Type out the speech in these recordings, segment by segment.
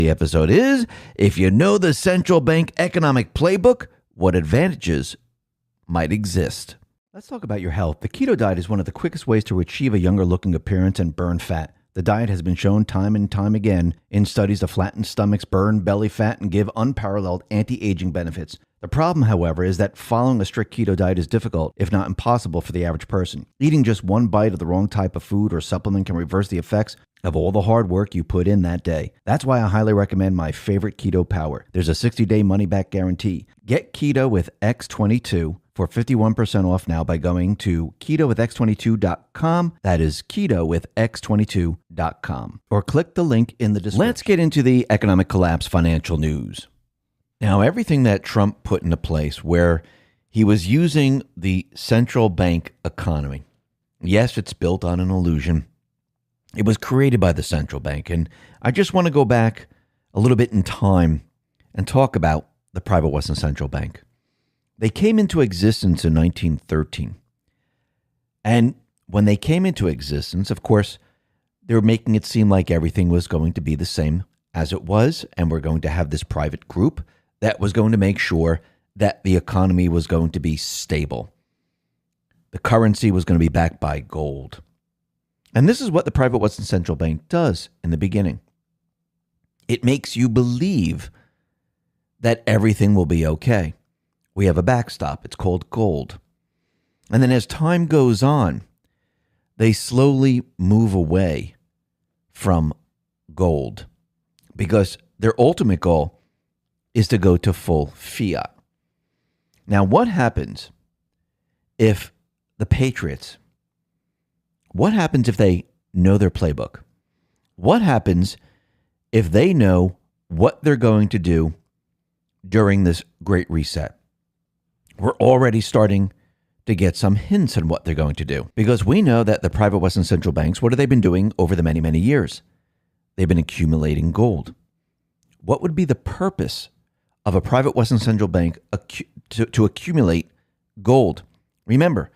The episode is, if you know the central bank economic playbook, what advantages might exist? Let's talk about your health. The keto diet is one of the quickest ways to achieve a younger looking appearance and burn fat. The diet has been shown time and time again in studies to flatten stomachs, burn belly fat, and give unparalleled anti-aging benefits. The problem, however, is that following a strict keto diet is difficult, if not impossible, for the average person. Eating just one bite of the wrong type of food or supplement can reverse the effects of all the hard work you put in that day. That's why I highly recommend my favorite Keto Power. There's a 60-day money-back guarantee. Get Keto with X22 for 51% off now by going to ketowithx22.com. That is ketowithx22.com. Or click the link in the description. Let's get into the economic collapse financial news. Now, everything that Trump put into place where he was using the central bank economy, yes, it's built on an illusion. It was created by the central bank. And I just want to go back a little bit in time and talk about the private Western Central Bank. They came into existence in 1913. And when they came into existence, of course, they were making it seem like everything was going to be the same as it was. And we're going to have this private group that was going to make sure that the economy was going to be stable. The currency was going to be backed by gold. And this is what the private Western Central Bank does in the beginning. It makes you believe that everything will be okay. We have a backstop. It's called gold. And then as time goes on, they slowly move away from gold because their ultimate goal is to go to full fiat. Now, what happens if the patriots, what happens if they know their playbook? What happens if they know what they're going to do during this great reset? We're already starting to get some hints on what they're going to do because we know that the private Western central banks, what have they been doing over the many, many years? They've been accumulating gold. What would be the purpose of a private Western central bank to accumulate gold? Remember,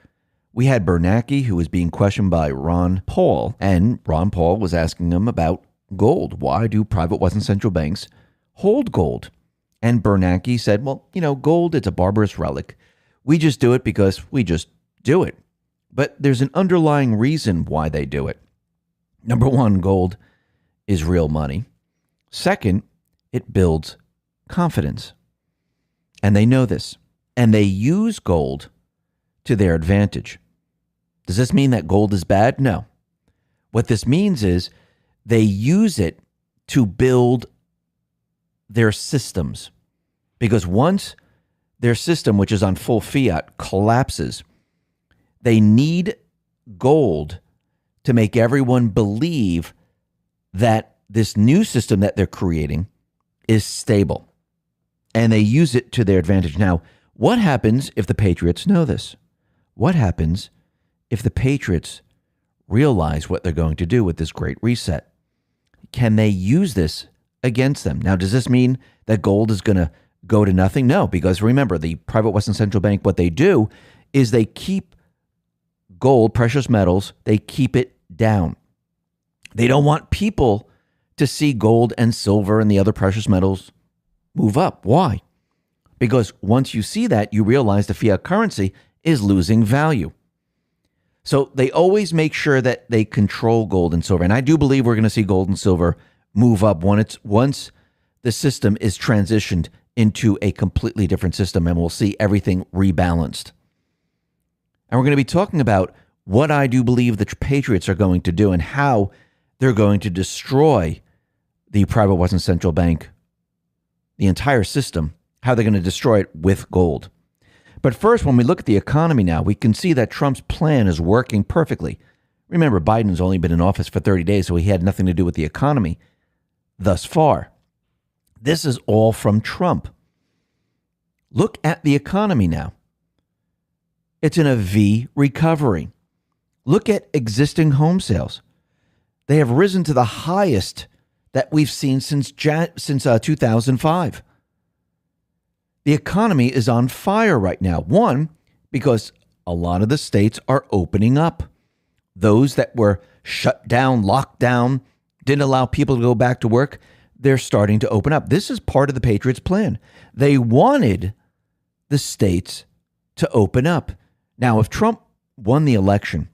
we had Bernanke, who was being questioned by Ron Paul, and Ron Paul was asking him about gold. Why do private Western central banks hold gold? And Bernanke said, well, gold, it's a barbarous relic. We just do it because we just do it. But there's an underlying reason why they do it. Number one, gold is real money. Second, it builds confidence. And they know this. And they use gold to their advantage. Does this mean that gold is bad? No. What this means is they use it to build their systems. Because once their system, which is on full fiat, collapses, they need gold to make everyone believe that this new system that they're creating is stable. And they use it to their advantage. Now, what happens if the patriots know this? What happens if the patriots realize what they're going to do with this great reset? Can they use this against them? Now, does this mean that gold is going to go to nothing? No, because remember, the private Western Central Bank, what they do is they keep gold, precious metals, they keep it down. They don't want people to see gold and silver and the other precious metals move up. Why? Because once you see that, you realize the fiat currency is losing value. So they always make sure that they control gold and silver. And I do believe we're going to see gold and silver move up once the system is transitioned into a completely different system, and we'll see everything rebalanced. And we're going to be talking about what I do believe the patriots are going to do and how they're going to destroy the private Western Central Bank, the entire system, how they're going to destroy it with gold. But first, when we look at the economy now, we can see that Trump's plan is working perfectly. Remember, Biden's only been in office for 30 days, so he had nothing to do with the economy thus far. This is all from Trump. Look at the economy now. It's in a V recovery. Look at existing home sales. They have risen to the highest that we've seen since 2005. The economy is on fire right now. One, because a lot of the states are opening up. Those that were shut down, locked down, didn't allow people to go back to work, they're starting to open up. This is part of the Patriots' plan. They wanted the states to open up. Now, if Trump won the election,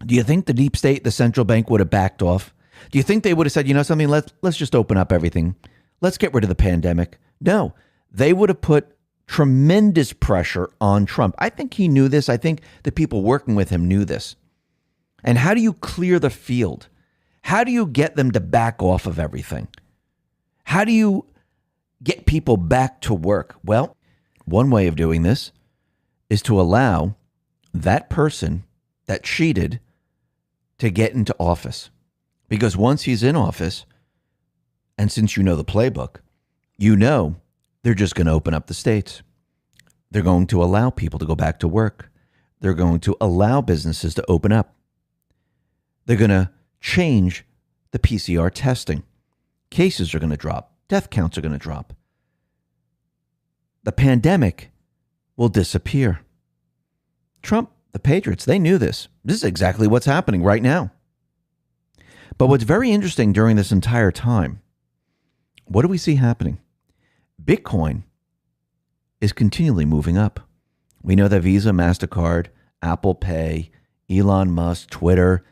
do you think the deep state, the central bank, would have backed off? Do you think they would have said, you know something, let's just open up everything. Let's get rid of the pandemic. No, they would have put tremendous pressure on Trump. I think he knew this. I think the people working with him knew this. And how do you clear the field? How do you get them to back off of everything? How do you get people back to work? Well, one way of doing this is to allow that person that cheated to get into office. Because once he's in office, and since you know the playbook, you know they're just going to open up the states. They're going to allow people to go back to work. They're going to allow businesses to open up. They're going to change the PCR testing. Cases are going to drop. Death counts are going to drop. The pandemic will disappear. Trump, the Patriots, they knew this. This is exactly what's happening right now. But what's very interesting during this entire time, what do we see happening? Bitcoin is continually moving up. We know that Visa, MasterCard, Apple Pay, Elon Musk, Twitter,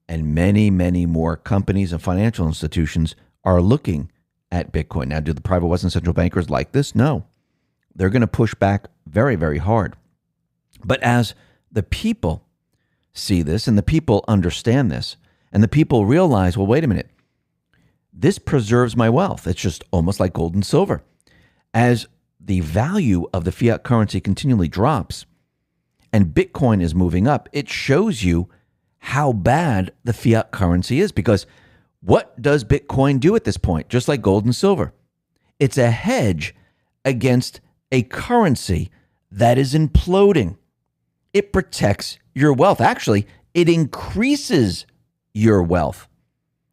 and many, many more companies and financial institutions are looking at Bitcoin. Now, do the private Western central bankers like this? No. They're going to push back very, very hard. But as the people see this and the people understand this and the people realize, well, wait a minute, this preserves my wealth. It's just almost like gold and silver. As the value of the fiat currency continually drops and Bitcoin is moving up, it shows you how bad the fiat currency is, because what does Bitcoin do at this point? Just like gold and silver, it's a hedge against a currency that is imploding. It protects your wealth. Actually, it increases your wealth.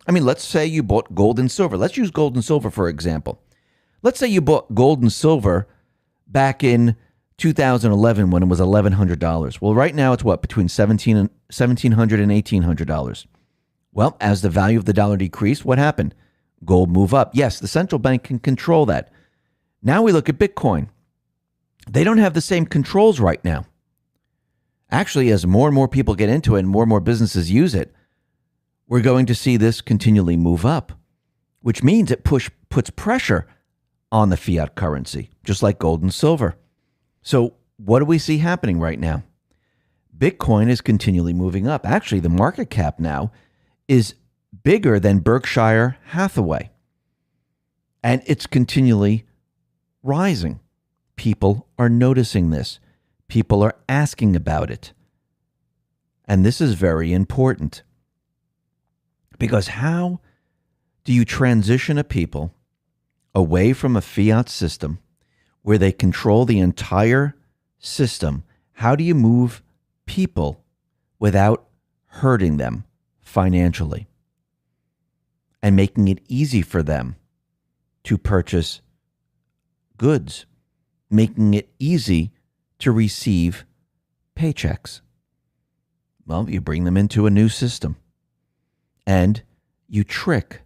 I mean, let's say you bought gold and silver. Let's use gold and silver for example. Let's say you bought gold and silver back in 2011 when it was $1,100. Well, right now it's what? Between $1,700 and $1,800. Well, as the value of the dollar decreased, what happened? Gold move up. Yes, the central bank can control that. Now we look at Bitcoin. They don't have the same controls right now. Actually, as more and more people get into it and more businesses use it, we're going to see this continually move up, which means it puts pressure on the fiat currency, just like gold and silver. So what do we see happening right now? Bitcoin is continually moving up. Actually, the market cap now is bigger than Berkshire Hathaway, and it's continually rising. People are noticing this. People are asking about it. And this is very important, because how do you transition a people away from a fiat system where they control the entire system? How do you move people without hurting them financially and making it easy for them to purchase goods, making it easy to receive paychecks? Well, you bring them into a new system and you trick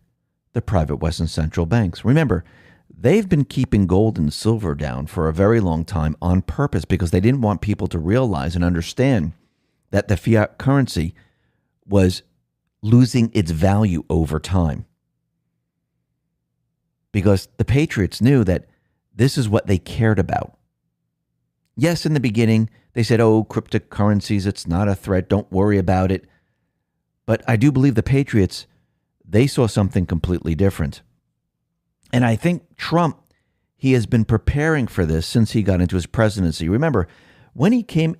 the private Western central banks. Remember, they've been keeping gold and silver down for a very long time on purpose, because they didn't want people to realize and understand that the fiat currency was losing its value over time. Because the Patriots knew that this is what they cared about. Yes, in the beginning, they said, oh, cryptocurrencies, it's not a threat, don't worry about it. But I do believe the Patriots, they saw something completely different. And I think Trump, he has been preparing for this since he got into his presidency. Remember, when he came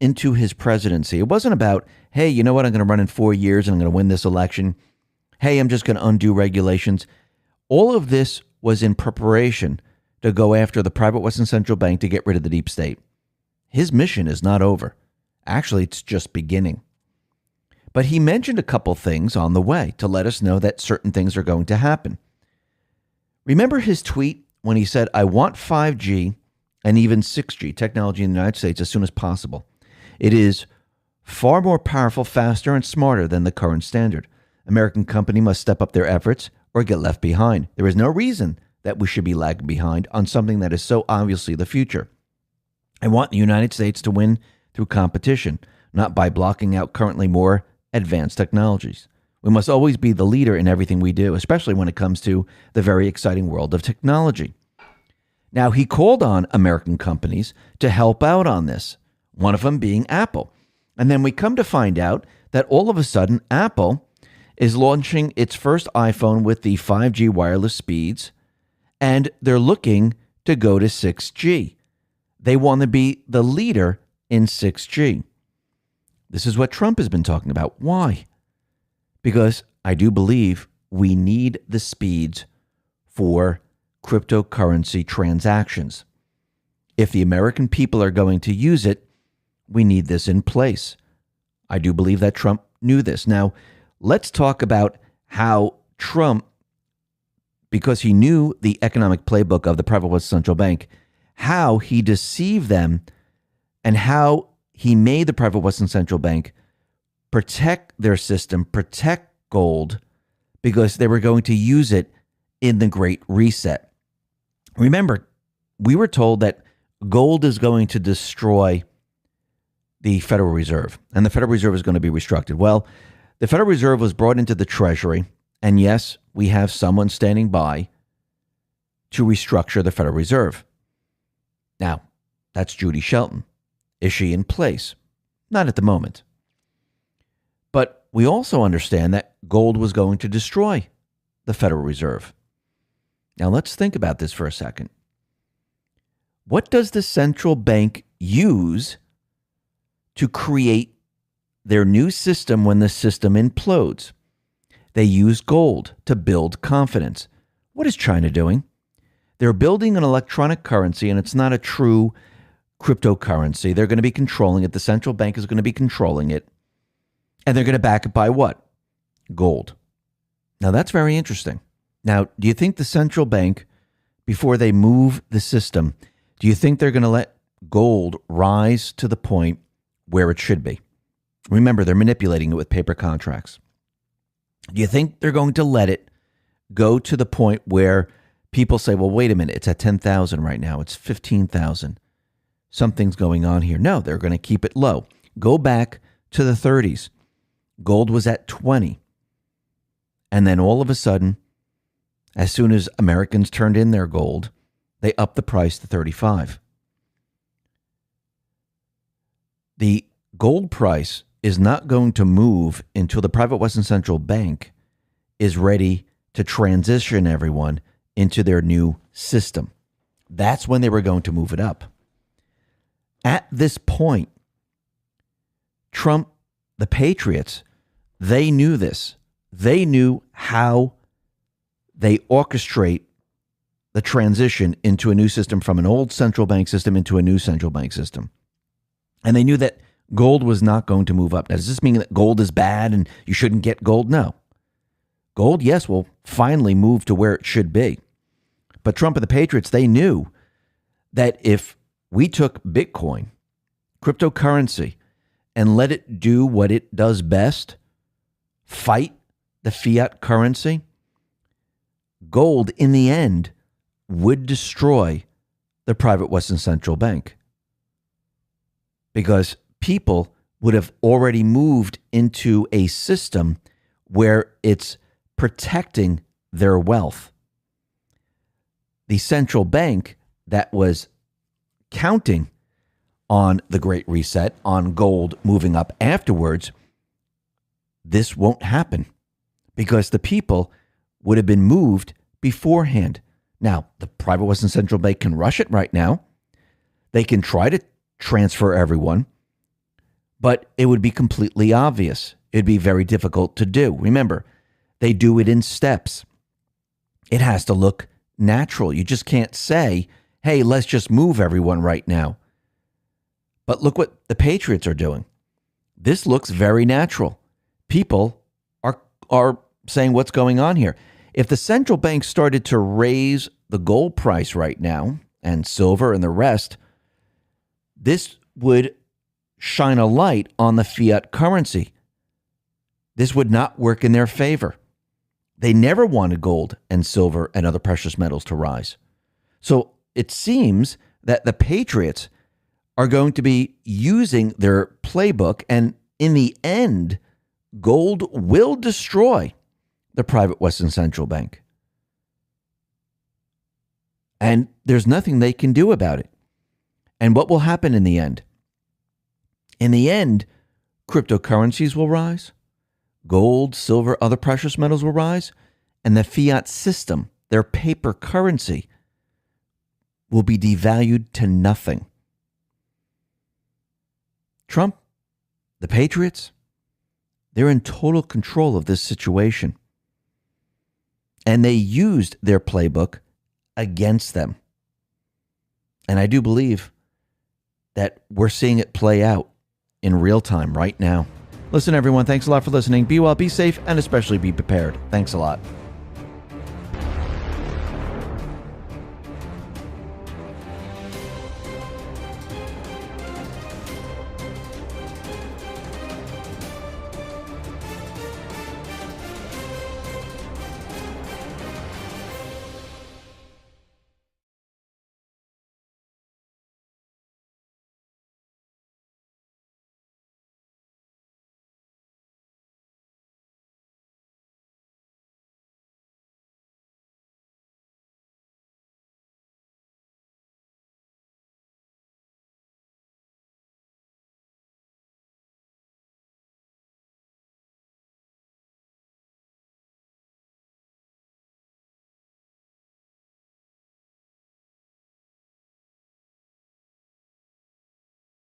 into his presidency, it wasn't about, hey, you know what, I'm going to run in 4 years and I'm going to win this election. Hey, I'm just going to undo regulations. All of this was in preparation to go after the private Western central bank to get rid of the deep state. His mission is not over. Actually, it's just beginning. But he mentioned a couple things on the way to let us know that certain things are going to happen. Remember his tweet when he said, I want 5G and even 6G technology in the United States as soon as possible. It is far more powerful, faster, and smarter than the current standard. American company must step up their efforts or get left behind. There is no reason that we should be lagging behind on something that is so obviously the future. I want the United States to win through competition, not by blocking out currently more advanced technologies. We must always be the leader in everything we do, especially when it comes to the very exciting world of technology. Now, he called on American companies to help out on this, one of them being Apple. And then we come to find out that all of a sudden, Apple is launching its first iPhone with the 5G wireless speeds, and they're looking to go to 6G. They want to be the leader in 6G. This is what Trump has been talking about. Why? Because I do believe we need the speeds for cryptocurrency transactions. If the American people are going to use it, we need this in place. I do believe that Trump knew this. Now, let's talk about how Trump, because he knew the economic playbook of the private West Central Bank, how he deceived them and how he made the private Western Central Bank protect their system, protect gold, because they were going to use it in the Great Reset. Remember, we were told that gold is going to destroy the Federal Reserve, and the Federal Reserve is going to be restructured. Well, the Federal Reserve was brought into the Treasury, and yes, we have someone standing by to restructure the Federal Reserve. Now, that's Judy Shelton. Is she in place? Not at the moment. But we also understand that gold was going to destroy the Federal Reserve. Now, let's think about this for a second. What does the central bank use to create their new system when the system implodes? They use gold to build confidence. What is China doing? They're building an electronic currency, and it's not a true cryptocurrency. They're going to be controlling it. The central bank is going to be controlling it. And they're going to back it by what? Gold. Now, that's very interesting. Now, do you think the central bank, before they move the system, do you think they're going to let gold rise to the point where it should be? Remember, they're manipulating it with paper contracts. Do you think they're going to let it go to the point where people say, well, wait a minute, it's at 10,000 right now. It's 15,000. Something's going on here. No, they're going to keep it low. Go back to the 30s. Gold was at 20. And then all of a sudden, as soon as Americans turned in their gold, they upped the price to 35. The gold price is not going to move until the private Western Central Bank is ready to transition everyone into their new system. That's when they were going to move it up. At this point, Trump, the Patriots, they knew this. They knew how they orchestrate the transition into a new system from an old central bank system into a new central bank system. And they knew that gold was not going to move up. Now, does this mean that gold is bad and you shouldn't get gold? No. Gold, yes, will finally move to where it should be. But Trump and the Patriots, they knew that if we took Bitcoin, cryptocurrency, and let it do what it does best, fight the fiat currency, gold in the end would destroy the private Western Central Bank. Because people would have already moved into a system where it's protecting their wealth. The central bank that was counting on the Great Reset, on gold moving up afterwards, this won't happen because the people would have been moved beforehand. Now, the private Western Central Bank can rush it right now. They can try to transfer everyone, but it would be completely obvious. It'd be very difficult to do. Remember, they do it in steps. It has to look natural. You just can't say, hey, let's just move everyone right now. But look what the Patriots are doing. This looks very natural. People are saying what's going on here. If the central bank started to raise the gold price right now and silver and the rest, this would shine a light on the fiat currency. This would not work in their favor. They never wanted gold and silver and other precious metals to rise. So it seems that the patriots are going to be using their playbook, and in the end, gold will destroy the private Western Central Bank. And there's nothing they can do about it. And what will happen in the end? In the end, cryptocurrencies will rise, gold, silver, other precious metals will rise, and the fiat system, their paper currency, will be devalued to nothing. Trump, the patriots, they're in total control of this situation. And they used their playbook against them. And I do believe that we're seeing it play out in real time right now. Listen, everyone, thanks a lot for listening. Be well, be safe, and especially be prepared. Thanks a lot.